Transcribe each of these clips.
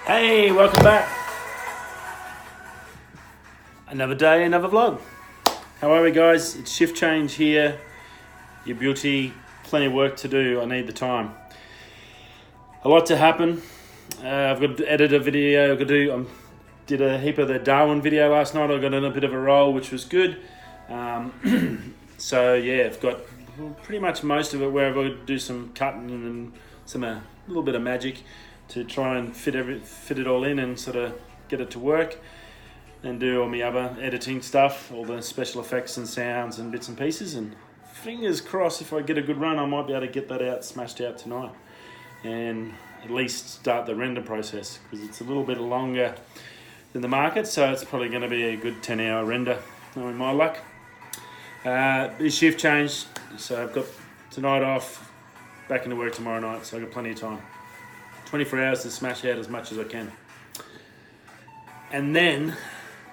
Hey, welcome back. Another day, another vlog. How are we, guys? It's shift change here. Your beauty, plenty of work to do. I need the time. A lot to happen. I've got to edit a video. Did a heap of the Darwin video last night. I got in a bit of a roll, which was good. So yeah, I've got pretty much most of it where I've got to do some cutting and some a little bit of magic to try and fit it all in and sort of get it to work, and do all my other editing stuff, all the special effects and sounds and bits and pieces. And fingers crossed, if I get a good run, I might be able to get that smashed out tonight, and at least start the render process, because it's a little bit longer than the market, so it's probably going to be a good 10-hour render, knowing my luck. This shift change, so I've got tonight off, back into work tomorrow night, so I've got plenty of time. 24 hours to smash out as much as I can. And then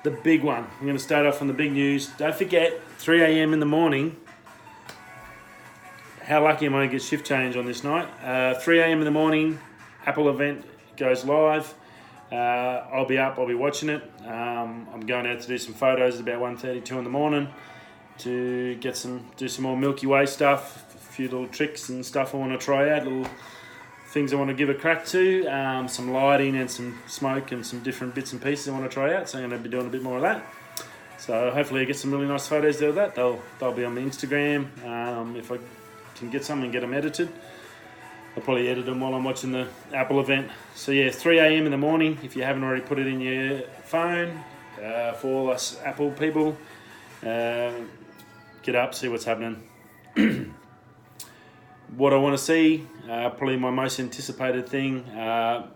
the big one. I'm going to start off on the big news. Don't forget, 3 a.m. in the morning. How lucky am I to get shift change on this night? 3 a.m. in the morning, Apple event goes live. I'll be up, I'll be watching it. I'm going out to do some photos at about 1:32 in the morning to do some more Milky Way stuff, a few little tricks and stuff I want to try out, little things I want to give a crack to, some lighting and some smoke and some different bits and pieces I want to try out, so I'm going to be doing a bit more of that. So hopefully I get some really nice photos there of that. They'll be on the Instagram. If I can get some and get them edited, I'll probably edit them while I'm watching the Apple event. So yeah, 3 a.m. in the morning, if you haven't already put it in your phone, for all us Apple people, get up, see what's happening. What I want to see, probably my most anticipated thing. To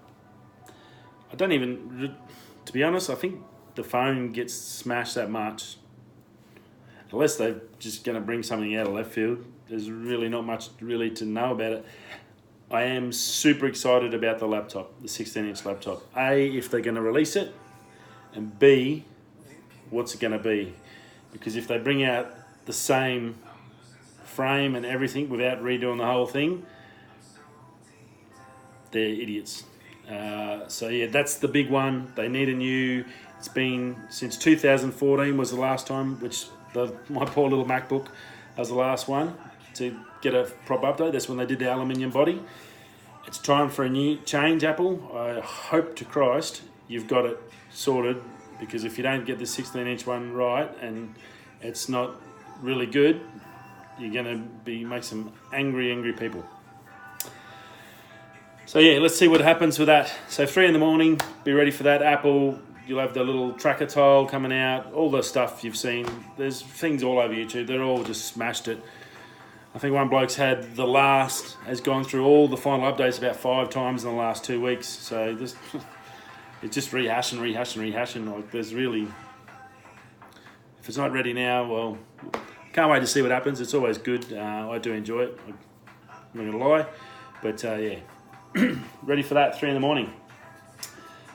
be honest, I think the phone gets smashed that much. Unless they're just going to bring something out of left field. There's really not much really to know about it. I am super excited about the laptop, the 16-inch laptop. A, if they're going to release it, and B, what's it going to be? Because if they bring out the same frame and everything without redoing the whole thing, they're idiots. So yeah, that's the big one. They need a new. It's been since 2014 was the last time, which my poor little MacBook was the last one to get a proper update. That's when they did the aluminium body. It's time for a new change, Apple. I hope to Christ you've got it sorted, because if you don't get the 16-inch one right and it's not really good, you're going to make some angry people. So yeah, let's see what happens with that. So 3 in the morning, be ready for that. Apple, you'll have the little tracker tile coming out, all the stuff you've seen. There's things all over YouTube. They're all just smashed it. I think one bloke's has gone through all the final updates about 5 times in the last 2 weeks. So it's just rehashing. Like, there's really, if it's not ready now, well, can't wait to see what happens. It's always good. I do enjoy it. I'm not going to lie. But yeah, ready for that, 3 in the morning.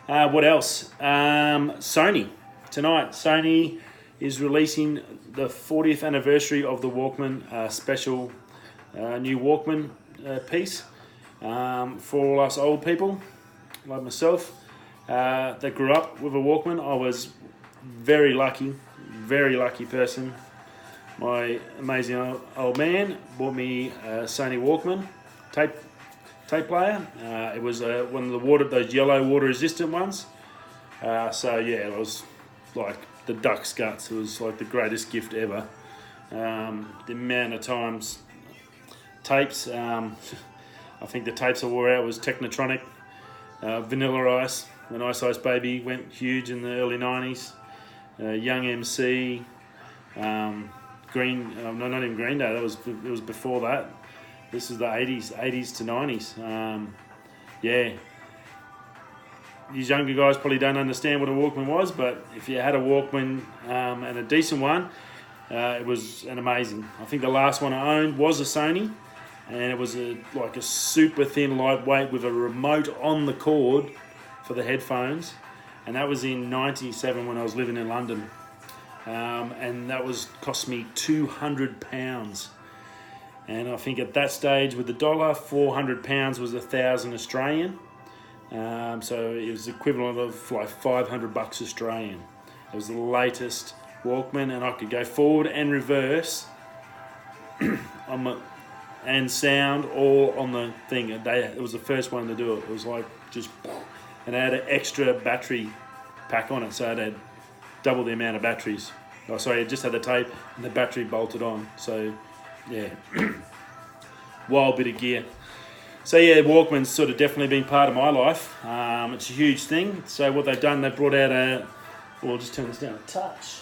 What else? Sony. Tonight, Sony is releasing the 40th anniversary of the Walkman special new Walkman piece for all us old people like myself that grew up with a Walkman. I was very lucky person. My amazing old man bought me a Sony Walkman tape player. It was one of those yellow water resistant ones. So yeah, it was like the duck's guts. It was like the greatest gift ever. The amount of times tapes, I think the tapes I wore out was Technotronic, Vanilla Ice, when Ice Ice Baby went huge in the early 90s, Young MC, not even Green Day, it was before that. This is the 80s to 90s. Yeah. These younger guys probably don't understand what a Walkman was, but if you had a Walkman and a decent one, it was an amazing. I think the last one I owned was a Sony, and it was like a super thin, lightweight with a remote on the cord for the headphones, and that was in 97 when I was living in London. And that cost me £200. And I think at that stage with the dollar, £400 was 1,000 Australian. So it was equivalent of like $500 Australian. It was the latest Walkman, and I could go forward and reverse and sound all on the thing. It was the first one to do it. It was like just, and it had an extra battery pack on it, so it had double the amount of batteries. Oh, sorry, it just had the tape and the battery bolted on. So, yeah, wild bit of gear. So yeah, Walkman's sort of definitely been part of my life. It's a huge thing. So what they've done, they've brought out we'll just turn this down a touch,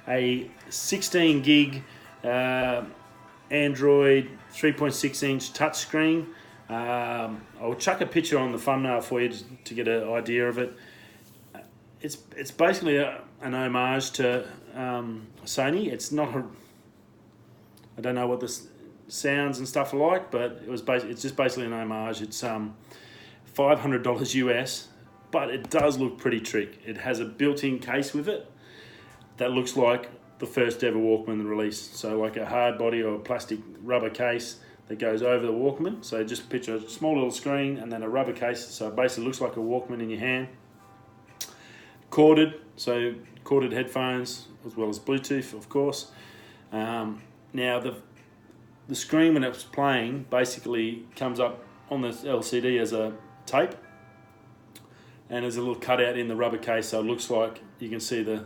a 16 gig Android 3.6 inch touchscreen. I'll chuck a picture on the thumbnail for you to get an idea of it. It's basically an homage to Sony. It's not I don't know what the sounds and stuff are like, but it's just basically an homage. It's $500 US, but it does look pretty trick. It has a built-in case with it that looks like the first ever Walkman released. So like a hard body or a plastic rubber case that goes over the Walkman. So just picture a small little screen and then a rubber case. So it basically looks like a Walkman in your hand. Corded, so corded headphones as well as Bluetooth, of course. Now the screen when it's playing basically comes up on the LCD as a tape, and there's a little cutout in the rubber case, so it looks like you can see the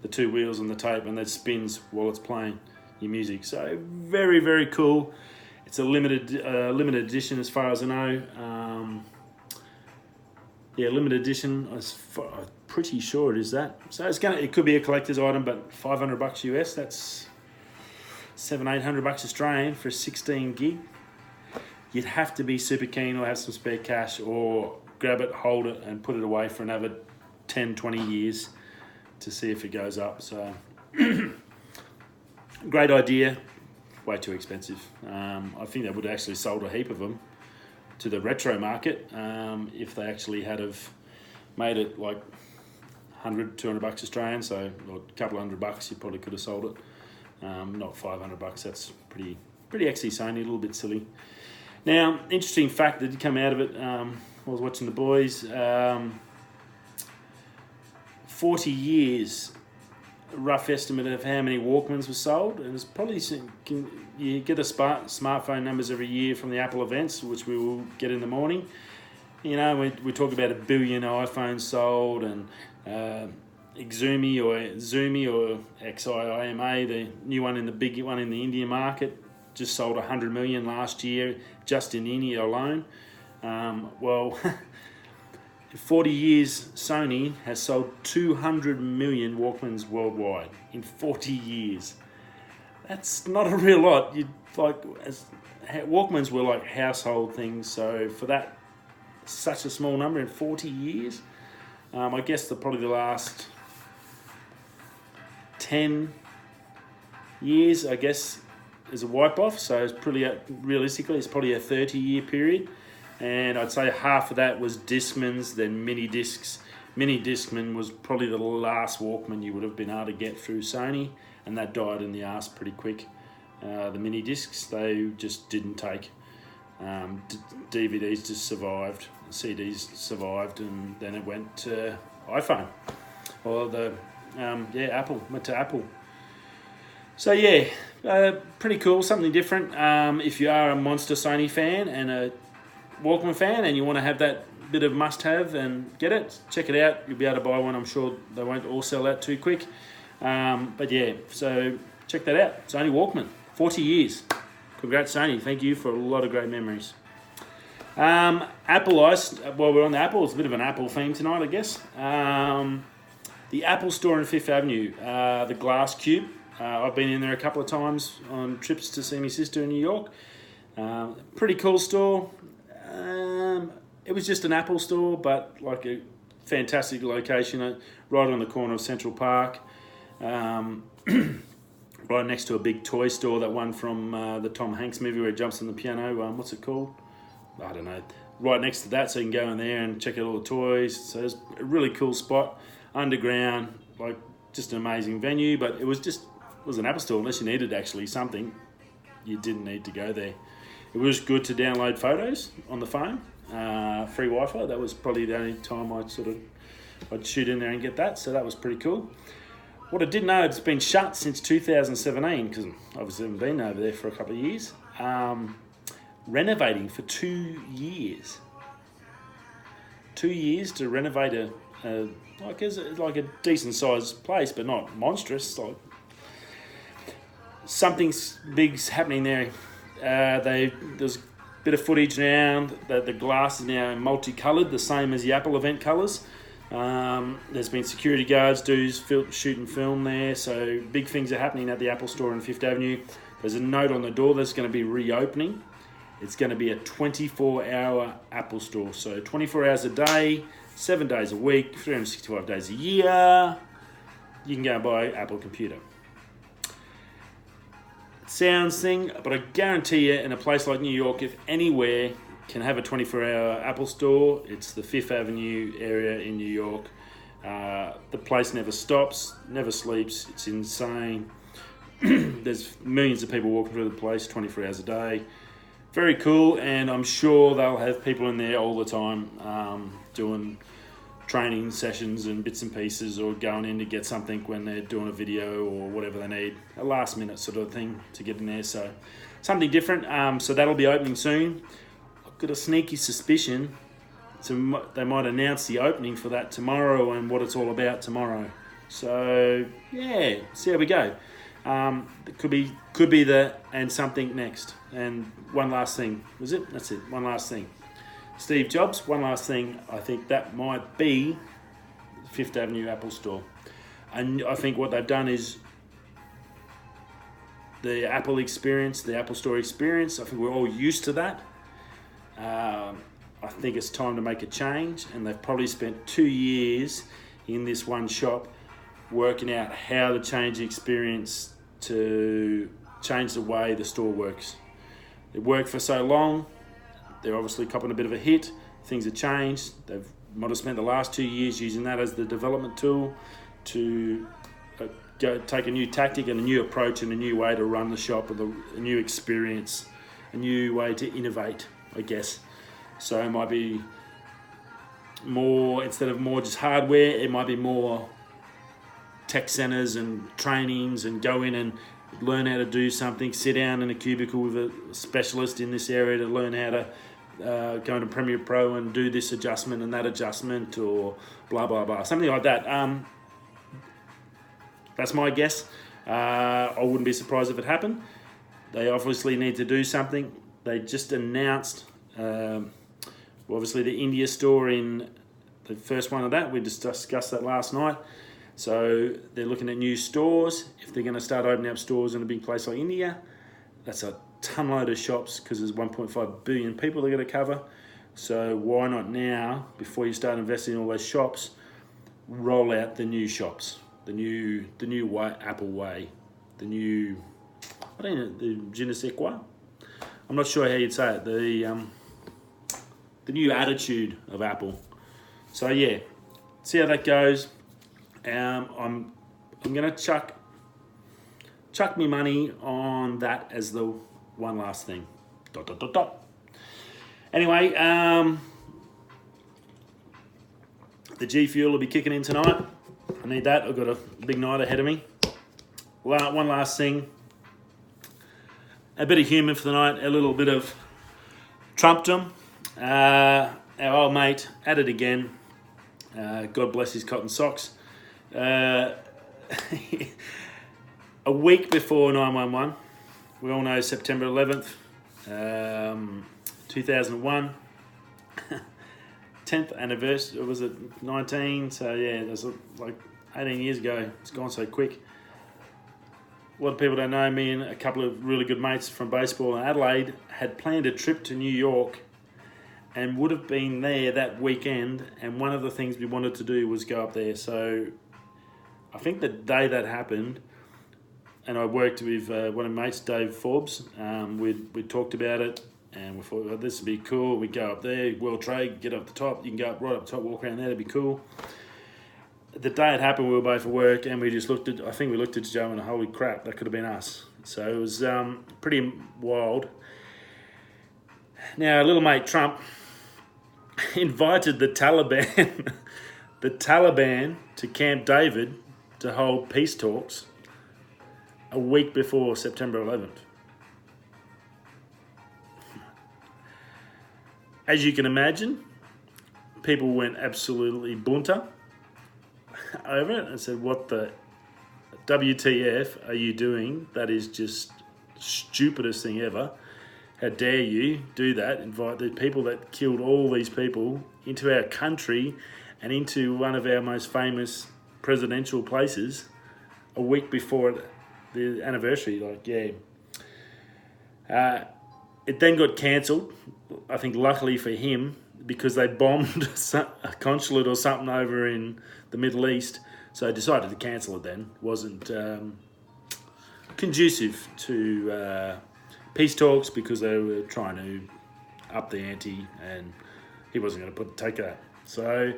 two wheels on the tape, and that spins while it's playing your music. So very, very cool. It's a limited edition as far as I know. Limited edition. I'm pretty sure it is that. So it could be a collector's item, but $500 US. That's $700-800 Australian for a 16 gig. You'd have to be super keen or have some spare cash, or grab it, hold it, and put it away for another 10-20 years to see if it goes up. So great idea, way too expensive. I think they would have actually sold a heap of them to the retro market if they actually had have made it like $100-200 Australian, so or a couple of $100 you probably could have sold it. Not $500. That's pretty actually Sony, a little bit silly. Now, interesting fact that did come out of it. I was watching the boys. 40 years, rough estimate of how many Walkmans were sold, and it's probably you get the smartphone numbers every year from the Apple events, which we will get in the morning. You know, we talk about 1 billion iPhones sold, and Xumi or XIIMA, the new one the big one in the Indian market, just sold 100 million last year just in India alone. Well, in 40 years, Sony has sold 200 million Walkmans worldwide in 40 years. That's not a real lot. Walkmans were like household things, so for that, such a small number in 40 years, I guess probably the last 10 years, I guess, is a wipe off. So it's realistically, it's probably a 30-year period. And I'd say half of that was Discmans, then mini discs. Mini Discman was probably the last Walkman you would have been able to get through Sony, and that died in the arse pretty quick. The mini discs, they just didn't take. DVDs just survived, CDs survived, and then it went to iPhone. Or Apple, went to Apple. So yeah, pretty cool, something different. If you are a monster Sony fan and a Walkman fan and you want to have that bit of must-have and get it, check it out. You'll be able to buy one. I'm sure they won't all sell out too quick. But yeah, so check that out. Sony Walkman, 40 years. Congrats, Sony. Thank you for a lot of great memories. Apple Ice. Well, we're on the Apple. It's a bit of an Apple theme tonight, I guess. The Apple Store in Fifth Avenue, the Glass Cube. I've been in there a couple of times on trips to see my sister in New York. Pretty cool store. It was just an Apple store, but like a fantastic location, right on the corner of Central Park. Right next to a big toy store, that one from the Tom Hanks movie where he jumps on the piano. What's it called? I don't know. Right next to that, so you can go in there and check out all the toys. So it's a really cool spot, underground, like just an amazing venue. But it was an Apple store. Unless you needed actually something, you didn't need to go there. It was good to download photos on the phone. free Wi-Fi. That was probably the only time I'd shoot in there and get that. So that was pretty cool. What I didn't know, it's been shut since 2017 because obviously I haven't been over there for a couple of years. Renovating for 2 years. 2 years to renovate like a decent sized place, but not monstrous. Like something big's happening there. There's a bit of footage now that the glass is now multicoloured, the same as the Apple event colours. There's been security guards shoot and film there, so big things are happening at the Apple store on Fifth Avenue. There's a note on the door that's going to be reopening. It's going to be a 24-hour Apple store, so 24 hours a day, 7 days a week, 365 days a year. You can go and buy an Apple computer. Sounds thing, but I guarantee you, in a place like New York, if anywhere can have a 24-hour Apple store, it's the Fifth Avenue area in New York. The place never stops, never sleeps. It's insane. There's millions of people walking through the place 24 hours a day. Very cool, and I'm sure they'll have people in there all the time doing training sessions and bits and pieces, or going in to get something when they're doing a video or whatever they need, a last minute sort of thing to get in there. So something different. So that'll be opening soon. I've got a sneaky suspicion they might announce the opening for that tomorrow and what it's all about tomorrow. So yeah, see how we go. It could be the and something next. And one last thing, was it? That's it. One last thing. Steve Jobs. One last thing. I think that might be Fifth Avenue Apple Store, and I think what they've done is the Apple experience, the Apple Store experience. I think we're all used to that. I think it's time to make a change, and they've probably spent 2 years in this one shop working out how to change the experience to change the way the store works. It worked for so long, they're obviously copping a bit of a hit, things have changed, they've might have spent the last 2 years using that as the development tool to take a new tactic and a new approach and a new way to run the shop, with a new experience, a new way to innovate, I guess. So it might be more, instead of more just hardware, it might be more tech centers and trainings, and go in and learn how to do something, sit down in a cubicle with a specialist in this area to learn how to go into Premiere Pro and do this adjustment and that adjustment, or blah, blah, blah. Something like that. That's my guess. I wouldn't be surprised if it happened. They obviously need to do something. They just announced, obviously, the India store in the first one of that. We just discussed that last night. So they're looking at new stores. If they're going to start opening up stores in a big place like India, that's a ton load of shops, because there's 1.5 billion people they're going to cover. So why not now, before you start investing in all those shops, roll out the new shops, the new way, Apple way, the new, I don't know, the je ne sais quoi. I'm not sure how you'd say it. The new attitude of Apple. So yeah, see how that goes. I'm gonna chuck me money on that as the one last thing. ... Anyway, the G Fuel will be kicking in tonight. I need that. I've got a big night ahead of me. One last thing. A bit of humour for the night. A little bit of Trumpdom. Our old mate at it again. God bless his cotton socks. A week before 9/11, we all know September 11th, 2001, 10th anniversary, was it 19? So yeah, it was like 18 years ago. It's gone so quick. A lot of people don't know, me and a couple of really good mates from baseball in Adelaide had planned a trip to New York and would have been there that weekend, and one of the things we wanted to do was go up there. So I think the day that happened, and I worked with one of my mates, Dave Forbes, we talked about it, and we thought, well, this would be cool. We'd go up there, World Trade, get up the top. You can go up right up the top, walk around there, that'd be cool. The day it happened, we were both at work, and we just looked at Joe and, holy crap, that could have been us. So it was pretty wild. Now, little mate Trump, invited the Taliban, the Taliban to Camp David to hold peace talks a week before September 11th. As you can imagine, people went absolutely bunter over it and said, what the WTF are you doing? That is just the stupidest thing ever. How dare you do that? Invite the people that killed all these people into our country and into one of our most famous presidential places a week before the anniversary. Like, yeah. It then got cancelled, I think luckily for him, because they bombed a consulate or something over in the Middle East. So I decided to cancel it then. It wasn't conducive to peace talks because they were trying to up the ante and he wasn't going to take that. So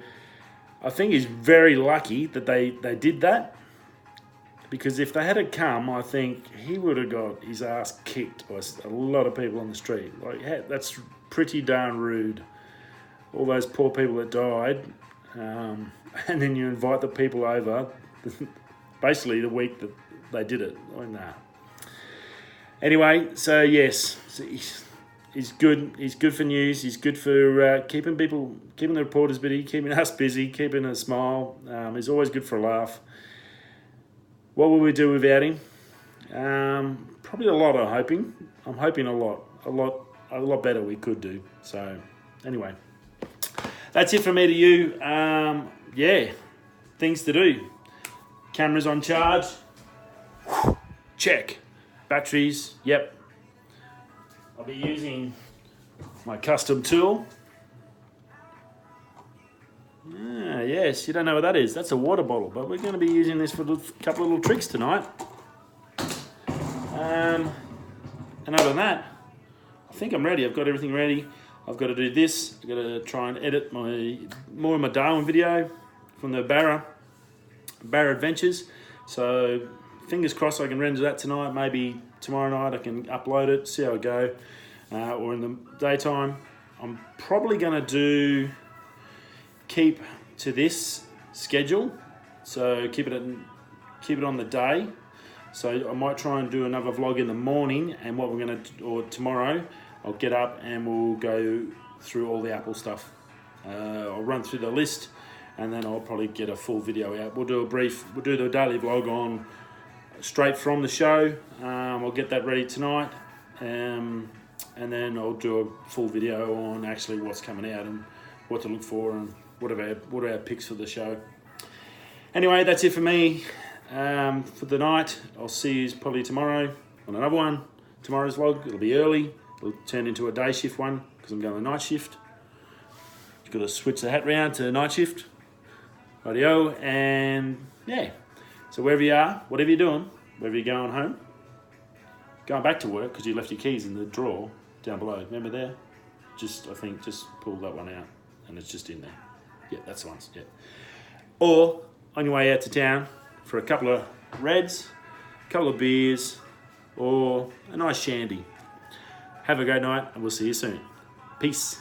I think he's very lucky that they did that, because if they had come, I think he would have got his ass kicked by a lot of people on the street. Like, hey, that's pretty darn rude. All those poor people that died, and then you invite the people over, basically the week that they did it. Like, nah. Anyway, so yes, he's good. He's good for news. He's good for keeping the reporters busy, keeping us busy, keeping a smile. He's always good for a laugh. What will we do without him? Probably a lot. I'm hoping a lot better we could do. So, anyway, that's it from me to you. Yeah, things to do. Cameras on charge. Check. Batteries. Yep. I'll be using my custom tool. Yes, you don't know what that is. That's a water bottle, but we're going to be using this for a couple of little tricks tonight. And other than that, I think I'm ready. I've got everything ready. I've got to do this. I've got to try and edit more of my Darwin video from the Barra Adventures. So fingers crossed I can render that tonight. Maybe tomorrow night I can upload it, see how I go. Or in the daytime. I'm probably going to keep to this schedule, so keep it on the day. So I might try and do another vlog in the morning, and or tomorrow I'll get up and we'll go through all the Apple stuff. I'll run through the list, and then I'll probably get a full video out. We'll do the daily vlog on straight from the show. I'll get that ready tonight, and then I'll do a full video on actually what's coming out and what to look for and what are our picks for the show. Anyway, that's it for me for the night. I'll see you probably tomorrow on another one. Tomorrow's vlog, it'll be early. It'll turn into a day shift one because I'm going to night shift. Got to switch the hat round to night shift. Rightio, and yeah. So wherever you are, whatever you're doing, wherever you're going home, going back to work because you left your keys in the drawer down below. Remember there? I think just pull that one out and it's just in there. Yeah, that's the one. Yeah. Or on your way out to town for a couple of reds, a couple of beers, or a nice shandy. Have a great night, and we'll see you soon. Peace.